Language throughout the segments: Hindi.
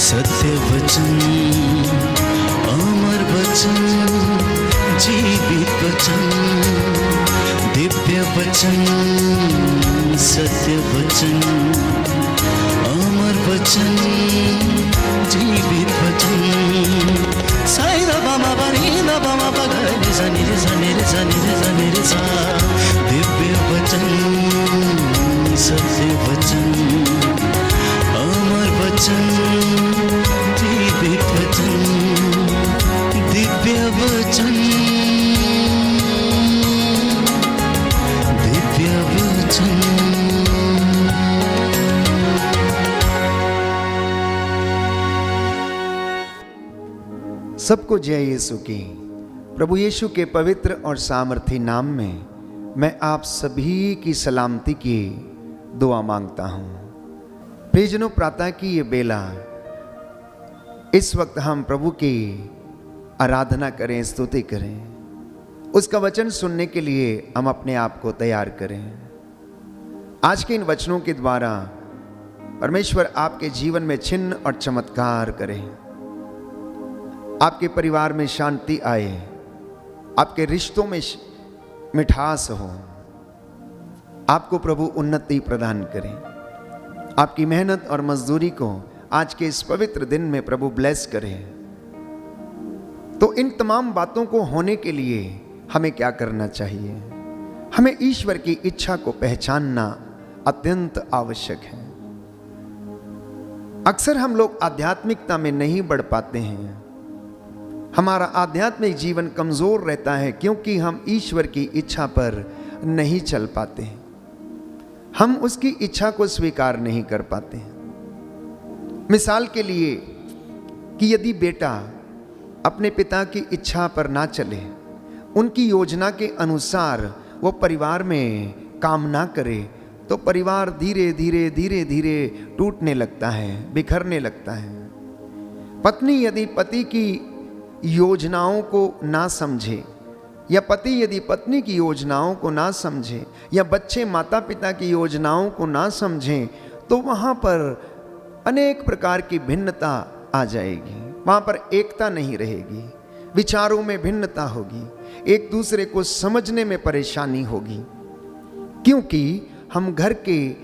सत्य वचन, अमर वचन, जीवित वचन, दिव्य वचन, सत्य वचन, अमर वचन, जीवित वचन। साई दा बामा बनी दा बामा बगरे सा निरे सा निरे सा निरे सा निरे सा। दिव्य वचन, सत्य वचन, अमर वचन, जीवित वचन, दिव्य वचन, दिव्य वचन। सबको जय यीशु की। प्रभु यीशु के पवित्र और सामर्थी नाम में मैं आप सभी की सलामती की दुआ मांगता हूं। प्रियजनों, प्रातः की ये बेला, इस वक्त हम प्रभु की आराधना करें, स्तुति करें, उसका वचन सुनने के लिए हम अपने आप को तैयार करें। आज के इन वचनों के द्वारा परमेश्वर आपके जीवन में चिन्ह और चमत्कार करें, आपके परिवार में शांति आए, आपके रिश्तों में मिठास हो, आपको प्रभु उन्नति प्रदान करें, आपकी मेहनत और मजदूरी को आज के इस पवित्र दिन में प्रभु ब्लेस करें। तो इन तमाम बातों को होने के लिए हमें क्या करना चाहिए? हमें ईश्वर की इच्छा को पहचानना अत्यंत आवश्यक है। अक्सर हम लोग आध्यात्मिकता में नहीं बढ़ पाते हैं, हमारा आध्यात्मिक जीवन कमजोर रहता है क्योंकि हम ईश्वर की इच्छा पर नहीं चल पाते हैं, हम उसकी इच्छा को स्वीकार नहीं कर पाते हैं। मिसाल के लिए कि यदि बेटा अपने पिता की इच्छा पर ना चले, उनकी योजना के अनुसार वो परिवार में काम ना करे, तो परिवार धीरे धीरे धीरे धीरे टूटने लगता है, बिखरने लगता है। पत्नी यदि पति की योजनाओं को ना समझे, या पति यदि पत्नी की योजनाओं को ना समझे, या बच्चे माता पिता की योजनाओं को ना समझें, तो वहाँ पर अनेक प्रकार की भिन्नता आ जाएगी, वहाँ पर एकता नहीं रहेगी, विचारों में भिन्नता होगी, एक दूसरे को समझने में परेशानी होगी, क्योंकि हम घर के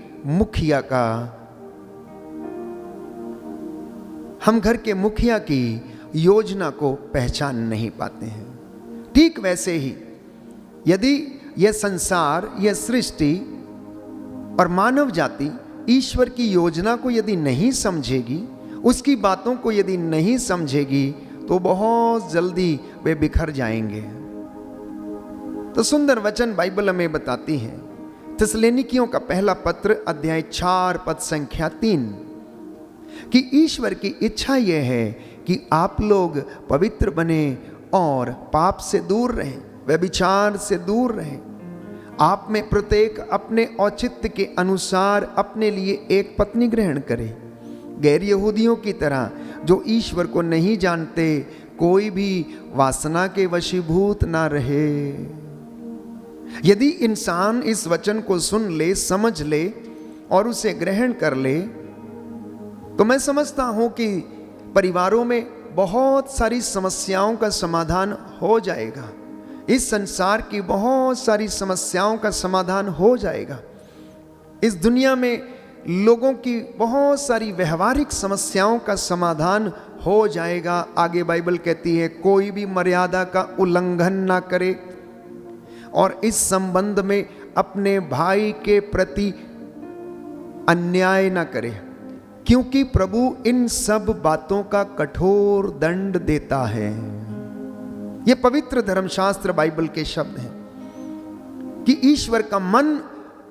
मुखिया की योजना को पहचान नहीं पाते हैं। ठीक वैसे ही यदि यह संसार, यह सृष्टि और मानव जाति ईश्वर की योजना को यदि नहीं समझेगी, उसकी बातों को यदि नहीं समझेगी, तो बहुत जल्दी वे बिखर जाएंगे। तो सुंदर वचन बाइबल हमें बताती है, थिस्सलुनीकियों का पहला पत्र अध्याय 4 पद संख्या 3, कि ईश्वर की इच्छा यह है कि आप लोग पवित्र बने और पाप से दूर रहें, व्यभिचार से दूर रहें। आप में प्रत्येक अपने औचित्य के अनुसार अपने लिए एक पत्नी ग्रहण करे, गैर यहूदियों की तरह जो ईश्वर को नहीं जानते, कोई भी वासना के वशीभूत ना रहे। यदि इंसान इस वचन को सुन ले, समझ ले और उसे ग्रहण कर ले, तो मैं समझता हूं कि परिवारों में बहुत सारी समस्याओं का समाधान हो जाएगा। इस संसार की बहुत सारी समस्याओं का समाधान हो जाएगा। इस दुनिया में लोगों की बहुत सारी व्यवहारिक समस्याओं का समाधान हो जाएगा। आगे बाइबल कहती है, कोई भी मर्यादा का उल्लंघन ना करे और इस संबंध में अपने भाई के प्रति अन्याय ना करे, क्योंकि प्रभु इन सब बातों का कठोर दंड देता है। ये पवित्र धर्मशास्त्र बाइबल के शब्द हैं कि ईश्वर का मन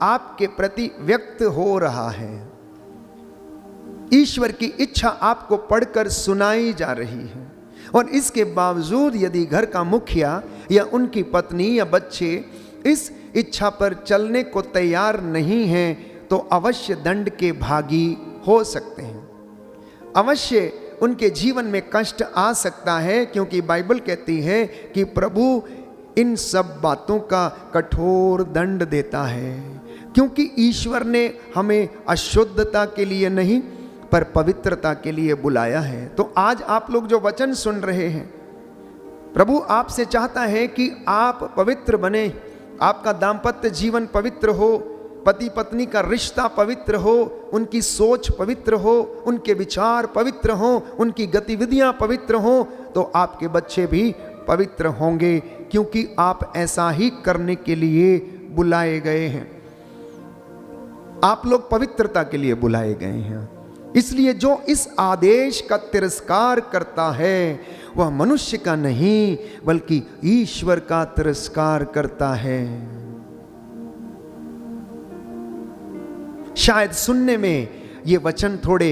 आपके प्रति व्यक्त हो रहा है। ईश्वर की इच्छा आपको पढ़कर सुनाई जा रही है, और इसके बावजूद यदि घर का मुखिया या उनकी पत्नी या बच्चे इस इच्छा पर चलने को तैयार नहीं हैं, तो अवश्य दंड के भागी हो सकते हैं, अवश्य उनके जीवन में कष्ट आ सकता है, क्योंकि बाइबल कहती है कि प्रभु इन सब बातों का कठोर दंड देता है। क्योंकि ईश्वर ने हमें अशुद्धता के लिए नहीं, पर पवित्रता के लिए बुलाया है। तो आज आप लोग जो वचन सुन रहे हैं, प्रभु आपसे चाहता है कि आप पवित्र बने, आपका दाम्पत्य जीवन पवित्र हो, पति पत्नी का रिश्ता पवित्र हो, उनकी सोच पवित्र हो, उनके विचार पवित्र हो, उनकी गतिविधियां पवित्र हो, तो आपके बच्चे भी पवित्र होंगे, क्योंकि आप ऐसा ही करने के लिए बुलाए गए हैं। आप लोग पवित्रता के लिए बुलाए गए हैं। इसलिए जो इस आदेश का तिरस्कार करता है वह मनुष्य का नहीं बल्कि ईश्वर का तिरस्कार करता है। शायद सुनने में ये वचन थोड़े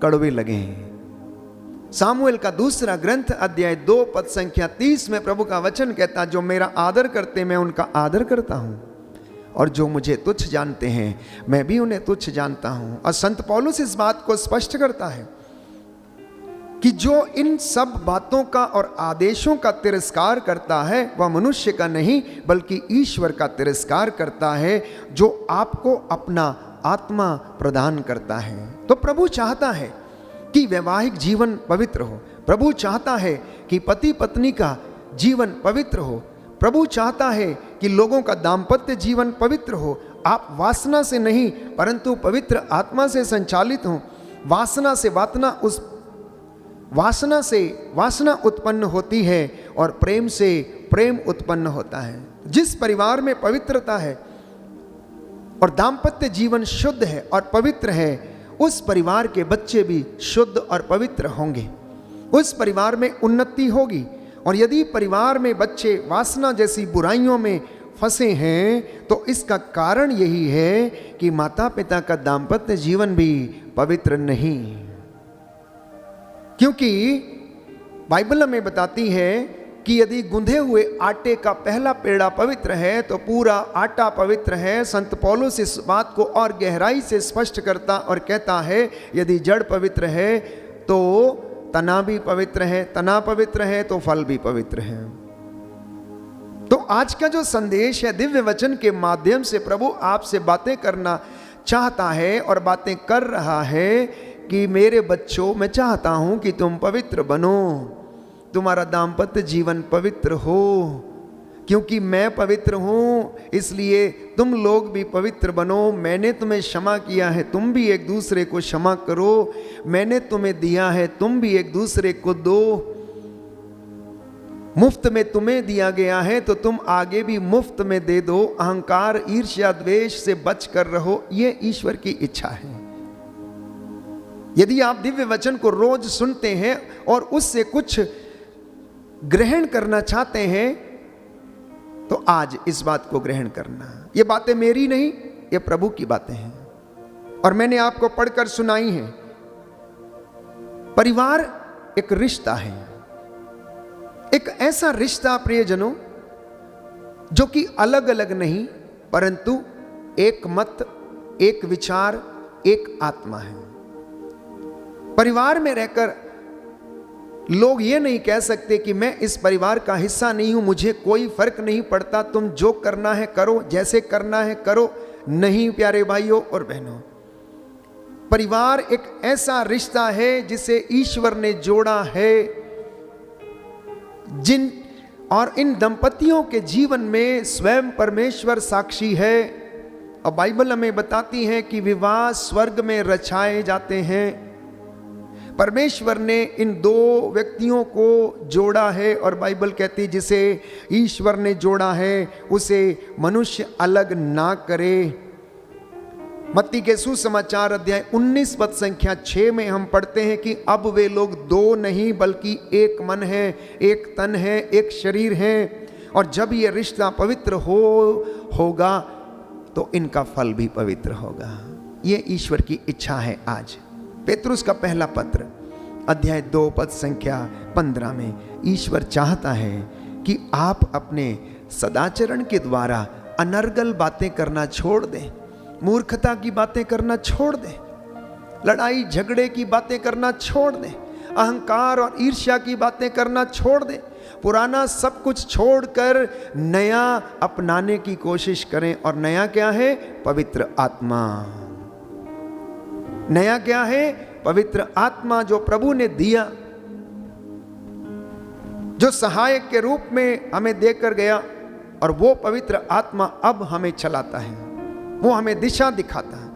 कड़वे लगे। सामुएल का दूसरा ग्रंथ अध्याय 2 पद संख्या 30 में प्रभु का वचन कहता, जो मेरा आदर करते मैं उनका आदर करता हूं, और जो मुझे तुच्छ जानते हैं मैं भी उन्हें तुच्छ जानता हूं। और संत पौलुस इस बात को स्पष्ट करता है कि जो इन सब बातों का और आदेशों का तिरस्कार करता है वह मनुष्य का नहीं बल्कि ईश्वर का तिरस्कार करता है, जो आपको अपना आत्मा प्रदान करता है। तो प्रभु चाहता है कि वैवाहिक जीवन पवित्र हो, प्रभु चाहता है कि पति पत्नी का जीवन पवित्र हो, प्रभु चाहता है कि लोगों का दाम्पत्य जीवन पवित्र हो। आप वासना से नहीं परंतु पवित्र आत्मा से संचालित हो। वासना से वासना उत्पन्न होती है और प्रेम से प्रेम उत्पन्न होता है। जिस परिवार में पवित्रता है और दाम्पत्य जीवन शुद्ध है और पवित्र है, उस परिवार के बच्चे भी शुद्ध और पवित्र होंगे, उस परिवार में उन्नति होगी। और यदि परिवार में बच्चे वासना जैसी बुराइयों में फंसे हैं तो इसका कारण यही है कि माता पिता का दाम्पत्य जीवन भी पवित्र नहीं। क्योंकि बाइबल हमें बताती है कि यदि गूंधे हुए आटे का पहला पेड़ा पवित्र है तो पूरा आटा पवित्र है। संत पौलुस इस बात को और गहराई से स्पष्ट करता और कहता है, यदि जड़ पवित्र है तो तना भी पवित्र है, तना पवित्र है तो फल भी पवित्र है। तो आज का जो संदेश है दिव्य वचन के माध्यम से प्रभु आपसे बातें करना चाहता है और बातें कर रहा है कि मेरे बच्चों, मैं चाहता हूं कि तुम पवित्र बनो, तुम्हारा दाम्पत्य जीवन पवित्र हो, क्योंकि मैं पवित्र हूं इसलिए तुम लोग भी पवित्र बनो। मैंने तुम्हें क्षमा किया है, तुम भी एक दूसरे को क्षमा करो। मैंने तुम्हें दिया है, तुम भी एक दूसरे को दो। मुफ्त में तुम्हें दिया गया है तो तुम आगे भी मुफ्त में दे दो। अहंकार ईर्ष्या द्वेष से बच कर रहो, ये ईश्वर की इच्छा है। यदि आप दिव्य वचन को रोज सुनते हैं और उससे कुछ ग्रहण करना चाहते हैं तो आज इस बात को ग्रहण करना। ये बातें मेरी नहीं, ये प्रभु की बातें हैं और मैंने आपको पढ़कर सुनाई हैं। परिवार एक रिश्ता है, एक ऐसा रिश्ता प्रियजनों जो कि अलग अलग नहीं परंतु एक मत, एक विचार, एक आत्मा है। परिवार में रहकर लोग ये नहीं कह सकते कि मैं इस परिवार का हिस्सा नहीं हूं, मुझे कोई फर्क नहीं पड़ता, तुम जो करना है करो, जैसे करना है करो। नहीं प्यारे भाइयों और बहनों, परिवार एक ऐसा रिश्ता है जिसे ईश्वर ने जोड़ा है, और इन दंपतियों के जीवन में स्वयं परमेश्वर साक्षी है। और बाइबल हमें बताती है कि विवाह स्वर्ग में रचाए जाते हैं। परमेश्वर ने इन दो व्यक्तियों को जोड़ा है और बाइबल कहती जिसे ईश्वर ने जोड़ा है उसे मनुष्य अलग ना करे। मत्ती के सुसमाचार अध्याय 19 पद संख्या 6 में हम पढ़ते हैं कि अब वे लोग दो नहीं बल्कि एक मन है, एक तन है, एक शरीर है। और जब ये रिश्ता पवित्र होगा तो इनका फल भी पवित्र होगा। ये ईश्वर की इच्छा है। आज पेतरुस का पहला पत्र अध्याय 2 पद संख्या 15 में ईश्वर चाहता है कि आप अपने सदाचरण के द्वारा अनर्गल बातें करना छोड़ दें, मूर्खता की बातें करना छोड़ दें, लड़ाई झगड़े की बातें करना छोड़ दें, अहंकार और ईर्ष्या की बातें करना छोड़ दें। पुराना सब कुछ छोड़कर नया अपनाने की कोशिश करें। और नया क्या है? पवित्र आत्मा। नया क्या है? पवित्र आत्मा जो प्रभु ने दिया, जो सहायक के रूप में हमें देकर गया, और वो पवित्र आत्मा अब हमें चलाता है, वो हमें दिशा दिखाता है,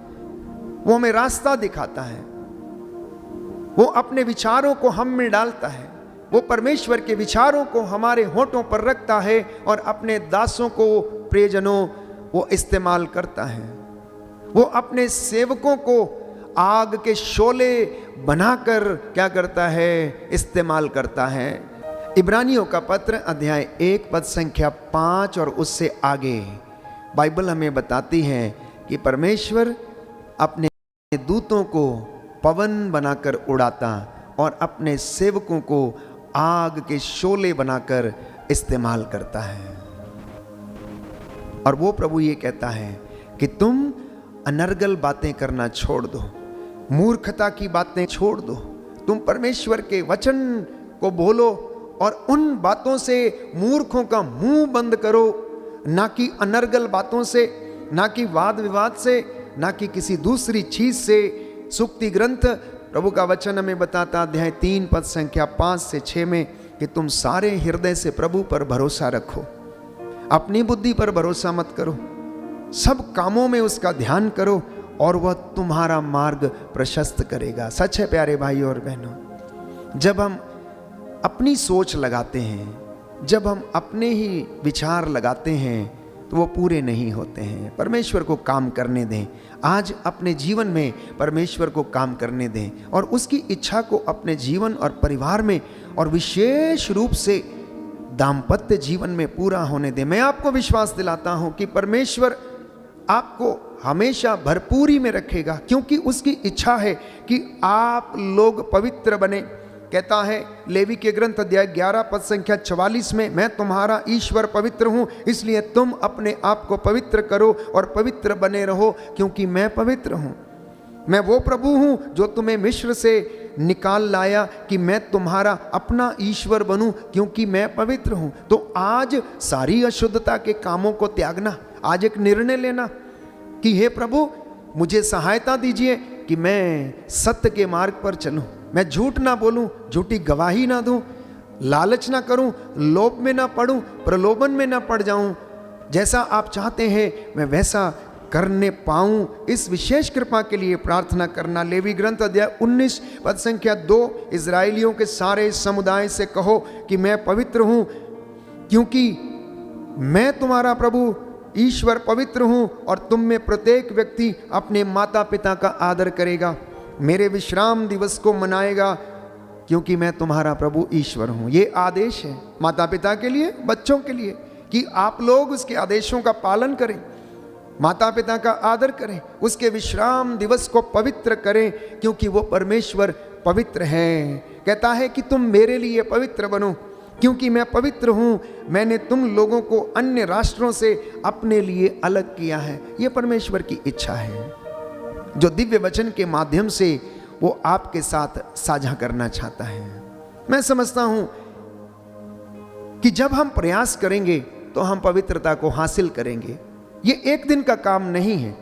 वो हमें रास्ता दिखाता है, वो अपने विचारों को हम में डालता है, वो परमेश्वर के विचारों को हमारे होठों पर रखता है और अपने दासों को, प्रियजनों, वो इस्तेमाल करता है। वो अपने सेवकों को आग के शोले बनाकर क्या करता है? इस्तेमाल करता है। इब्रानियों का पत्र अध्याय 1 पद संख्या 5 और उससे आगे बाइबल हमें बताती है कि परमेश्वर अपने दूतों को पवन बनाकर उड़ाता और अपने सेवकों को आग के शोले बनाकर इस्तेमाल करता है। और वो प्रभु ये कहता है कि तुम अनर्गल बातें करना छोड़ दो, मूर्खता की बातें छोड़ दो, तुम परमेश्वर के वचन को बोलो और उन बातों से मूर्खों का मुंह बंद करो, ना कि अनर्गल बातों से, ना कि वाद विवाद से, ना कि किसी दूसरी चीज से। सुक्ति ग्रंथ प्रभु का वचन हमें बताता अध्याय 3 पद संख्या 5 से 6 में कि तुम सारे हृदय से प्रभु पर भरोसा रखो, अपनी बुद्धि पर भरोसा मत करो, सब कामों में उसका ध्यान करो और वह तुम्हारा मार्ग प्रशस्त करेगा। सच है प्यारे भाइयों और बहनों, जब हम अपनी सोच लगाते हैं, जब हम अपने ही विचार लगाते हैं तो वो पूरे नहीं होते हैं। परमेश्वर को काम करने दें, आज अपने जीवन में परमेश्वर को काम करने दें और उसकी इच्छा को अपने जीवन और परिवार में और विशेष रूप से दाम्पत्य जीवन में पूरा होने दें। मैं आपको विश्वास दिलाता हूं कि परमेश्वर आपको हमेशा भरपूरी में रखेगा, क्योंकि उसकी इच्छा है कि आप लोग पवित्र बने। कहता है लेवी के ग्रंथ अध्याय 11 पद संख्या 44 में, मैं तुम्हारा ईश्वर पवित्र हूं, इसलिए तुम अपने आप को पवित्र करो और पवित्र बने रहो, क्योंकि मैं पवित्र हूं। मैं वो प्रभु हूं जो तुम्हें मिस्र से निकाल लाया कि मैं तुम्हारा अपना ईश्वर बनूं, क्योंकि मैं पवित्र हूं। तो आज सारी अशुद्धता के कामों को त्यागना, आज एक निर्णय लेना कि हे प्रभु मुझे सहायता दीजिए कि मैं सत्य के मार्ग पर चलूं, मैं झूठ ना बोलूं, झूठी गवाही ना दूं, लालच ना करूं, लोभ में ना पड़ूं, प्रलोभन में ना पड़ जाऊं। जैसा आप चाहते हैं मैं वैसा करने पाऊं, इस विशेष कृपा के लिए प्रार्थना करना। लेवी ग्रंथ अध्याय 19 पद संख्या 2, इजराइलियों के सारे समुदाय से कहो कि मैं पवित्र हूं, क्योंकि मैं तुम्हारा प्रभु ईश्वर पवित्र हूं और तुम में प्रत्येक व्यक्ति अपने माता पिता का आदर करेगा, मेरे विश्राम दिवस को मनाएगा, क्योंकि मैं तुम्हारा प्रभु ईश्वर हूं। ये आदेश है माता पिता के लिए, बच्चों के लिए, कि आप लोग उसके आदेशों का पालन करें, माता पिता का आदर करें, उसके विश्राम दिवस को पवित्र करें, क्योंकि वो परमेश्वर पवित्र है। कहता है कि तुम मेरे लिए पवित्र बनो, क्योंकि मैं पवित्र हूं, मैंने तुम लोगों को अन्य राष्ट्रों से अपने लिए अलग किया है। यह परमेश्वर की इच्छा है जो दिव्य वचन के माध्यम से वो आपके साथ साझा करना चाहता है। मैं समझता हूं कि जब हम प्रयास करेंगे तो हम पवित्रता को हासिल करेंगे। ये एक दिन का काम नहीं है,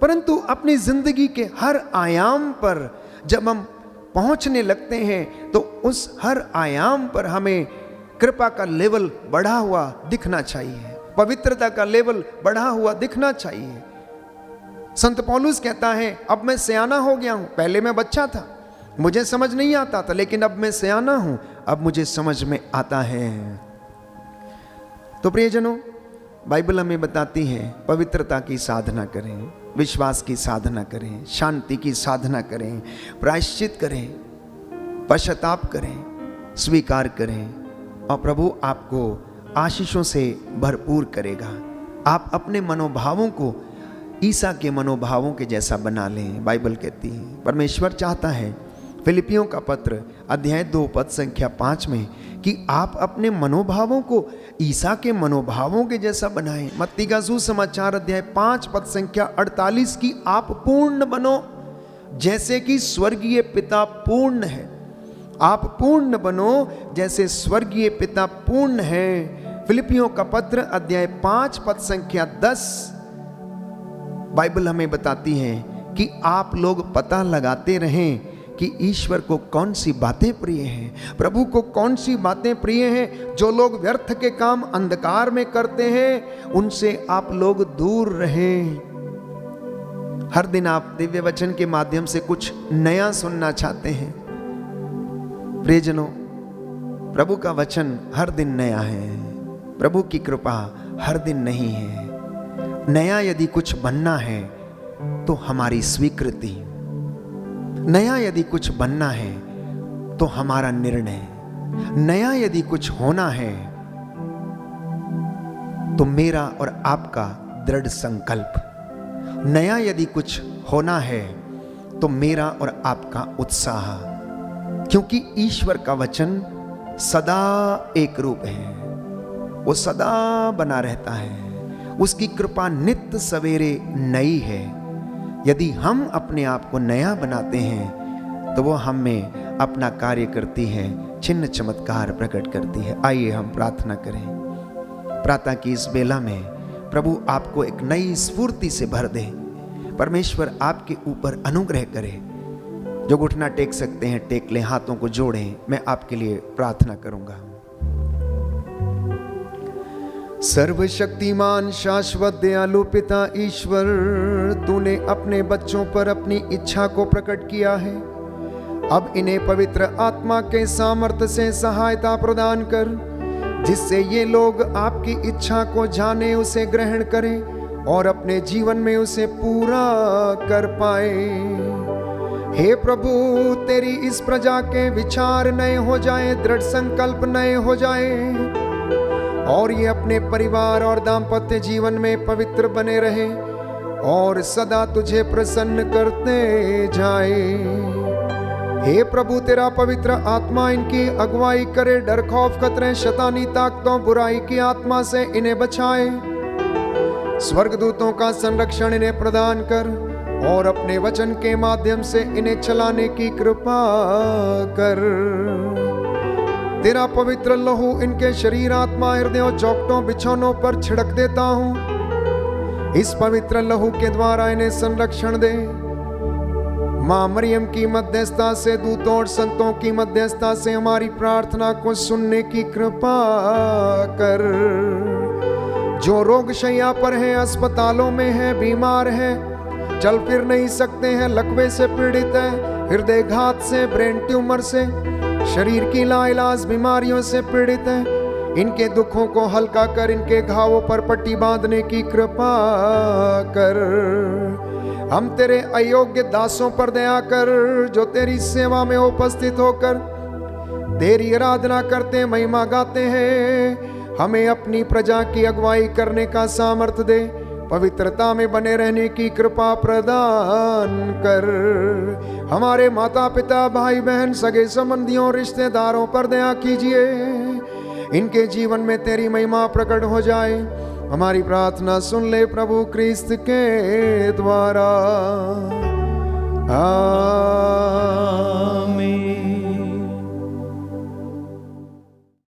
परंतु अपनी जिंदगी के हर आयाम पर जब हम पहुंचने लगते हैं तो उस हर आयाम पर हमें कृपा का लेवल बढ़ा हुआ दिखना चाहिए, पवित्रता का लेवल बढ़ा हुआ दिखना चाहिए। संत पौलुस कहता है अब मैं सयाना हो गया हूं, पहले मैं बच्चा था, मुझे समझ नहीं आता था, लेकिन अब मैं सयाना हूं, अब मुझे समझ में आता है। तो प्रियजनों, बाइबल हमें बताती है पवित्रता की साधना करें, विश्वास की साधना करें, शांति की साधना करें, प्रायश्चित करें, पश्चाताप करें, स्वीकार करें, और प्रभु आपको आशीषों से भरपूर करेगा। आप अपने मनोभावों को ईसा के मनोभावों के जैसा बना लें। बाइबल कहती है, परमेश्वर चाहता है, फिलिपियों का पत्र अध्याय 2 पद संख्या 5 में, कि आप अपने मनोभावों को ईसा के मनोभावों के जैसा बनाएं। मत्ती का सुसमाचार अध्याय 5 पद संख्या 48 की आप पूर्ण बनो जैसे कि स्वर्गीय पिता पूर्ण है। आप पूर्ण बनो जैसे स्वर्गीय पिता पूर्ण है। फिलिपियों का पत्र अध्याय 5 पद संख्या 10 बाइबल हमें बताती है कि आप लोग पता लगाते रहें कि ईश्वर को कौन सी बातें प्रिय हैं, प्रभु को कौन सी बातें प्रिय हैं। जो लोग व्यर्थ के काम अंधकार में करते हैं उनसे आप लोग दूर रहें। हर दिन आप दिव्य वचन के माध्यम से कुछ नया सुनना चाहते हैं। प्रियजनों, प्रभु का वचन हर दिन नया है, प्रभु की कृपा हर दिन नहीं है। नया यदि कुछ बनना है तो हमारी स्वीकृति, नया यदि कुछ बनना है तो हमारा निर्णय, नया यदि कुछ होना है तो मेरा और आपका दृढ़ संकल्प, नया यदि कुछ होना है तो मेरा और आपका उत्साह, क्योंकि ईश्वर का वचन सदा एक रूप है, वो सदा बना रहता है, उसकी कृपा नित्य सवेरे नई है। यदि हम अपने आप को नया बनाते हैं तो वो हम में अपना कार्य करती है, चिन्ह चमत्कार प्रकट करती है। आइए हम प्रार्थना करें। प्रातः की इस बेला में प्रभु आपको एक नई स्फूर्ति से भर दे। परमेश्वर आपके ऊपर अनुग्रह करे। जो घुटना टेक सकते हैं टेक लें, हाथों को जोड़ें, मैं आपके लिए प्रार्थना करूंगा। सर्वशक्तिमान शाश्वत दयालु पिता ईश्वर, तूने अपने बच्चों पर अपनी इच्छा को प्रकट किया है। अब इन्हें पवित्र आत्मा के सामर्थ्य से सहायता प्रदान कर, जिससे ये लोग आपकी इच्छा को जाने, उसे ग्रहण करें और अपने जीवन में उसे पूरा कर पाए। हे प्रभु, तेरी इस प्रजा के विचार नए हो जाए, दृढ़ संकल्प नए हो जाए और ये अपने परिवार और दाम्पत्य जीवन में पवित्र बने रहे और सदा तुझे प्रसन्न करते जाए। हे प्रभु, तेरा पवित्र आत्मा इनकी अगुवाई करे, डर खौफ खतरे शैतानी ताकतों बुराई की आत्मा से इन्हें बचाए। स्वर्गदूतों का संरक्षण इन्हें प्रदान कर और अपने वचन के माध्यम से इन्हें चलाने की कृपा कर। तेरा पवित्र लहू इनके शरीर, आत्मा, हृदयों, चौखटों, बिछौनों पर छिड़क देता हूं। इस पवित्र लहू के द्वारा इन्हें संरक्षण दे। मां मरियम की मध्यस्थता से, दूतों और संतों की मध्यस्थता से हमारी प्रार्थना को सुनने की कृपा कर। जो रोग शैया पर हैं, अस्पतालों में हैं, बीमार हैं, चल फिर नहीं सकते हैं, लकवे से पीड़ित हैं, हृदय घात से, ब्रेन ट्यूमर से, शरीर की लाइलाज बीमारियों से पीड़ित हैं, इनके दुखों को हल्का कर, इनके घावों पर पट्टी बांधने की कृपा कर। हम तेरे अयोग्य दासों पर दया कर, जो तेरी सेवा में उपस्थित होकर तेरी आराधना करते, महिमा गाते हैं। हमें अपनी प्रजा की अगुवाई करने का सामर्थ्य दे, पवित्रता में बने रहने की कृपा प्रदान कर। हमारे माता पिता, भाई बहन, सगे संबंधियों, रिश्तेदारों पर दया कीजिए, इनके जीवन में तेरी महिमा प्रकट हो जाए। हमारी प्रार्थना सुन ले प्रभु क्रिस्त के द्वारा। आमीन।